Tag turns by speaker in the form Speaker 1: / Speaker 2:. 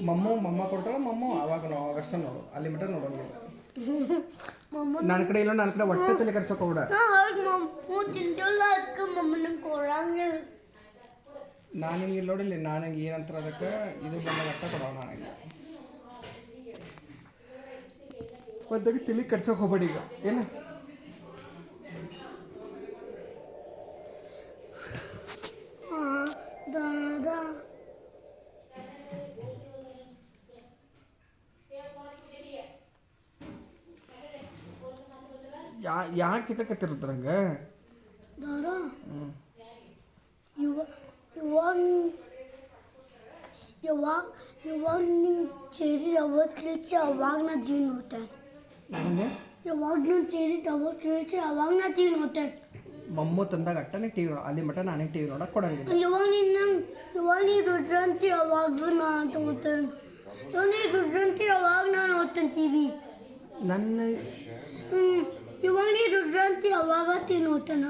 Speaker 1: ಮಮ್ಮ ಕೊಡ್ತಾಳೆ ಅವಾಗ ನಾವು ಅಷ್ಟೇ ನೋಡು ಅಲ್ಲಿ ಮಟ್ಟ ನೋಡೋಂಗಿಲ್ಲ. ನನ್ನ ಕಡೆ ಇಲ್ಲ, ನನ್ನ ಕಡೆ ಒಟ್ಟೆ ತಲೆ ಕಟ್ಸೋಕೆ ಹೋಗ್ಬಿಡ. ನಾನು ಹಿಂಗೆ ನೋಡಿಲ್ಲ, ನಾನು ಹಿಂಗೆ ಏನಂತಾರೆ ಅದಕ್ಕೆ ಇದು ಬಂದ ಒಟ್ಟ ಕೊಡೋಣ ನನಗೆ ಒದ್ದಾಗಿ ತಲೆ ಕಟ್ಸೋಕೆ ಹೋಗ್ಬೇಡಿ ಈಗ ಏನು. ಯಾಕೆ ಚಿಕ್ಕತ್ತಿರುತ್ತೆ ಹಂಗೆ?
Speaker 2: ಯಾವಾಗ ನಿಂಗೆ ಸೇರಿ ಅವಾಗ ಕೇಳಿಸಿ ಅವಾಗ ನಾ ಜೀವನ ಹೋಗ್ತೇನೆ. ಯಾವಾಗ ನಾನು ಸೇರಿ ಅವಾಗ ಕೇಳಿಸಿ ಅವಾಗ ನಾ ಜೀವನ ಹೋಗ್ತೇನೆ.
Speaker 1: ಮಮ್ಮು ತಂದಾಗ ಅಟ್ಟನೆ ಟಿವಿ ಅಲ್ಲಿ ಮಟ್ಟ ನಾನೇ ಟಿವಿ ನೋಡಕ್ಕೆ ಕೊಡಂಗಿಲ್ಲ.
Speaker 2: ಯಾವಾಗ ನೀ ದುಡ್ರಂತಿ ಅವಾಗ ನಾನು ತಗೋತೇನೆ. ಇವಾಗ ನೀ ದುಡ್ರಂತಿ ಅವಾಗ ನಾನು ಓದ್ತೇನೆ ಟಿವಿ.
Speaker 1: ನನ್ನ
Speaker 2: ಇವಾಗ ನೀ ದುಡ್ರಂತಿ ಅವಾಗ ತೀನಿ ಓದ್ತೇನೆ.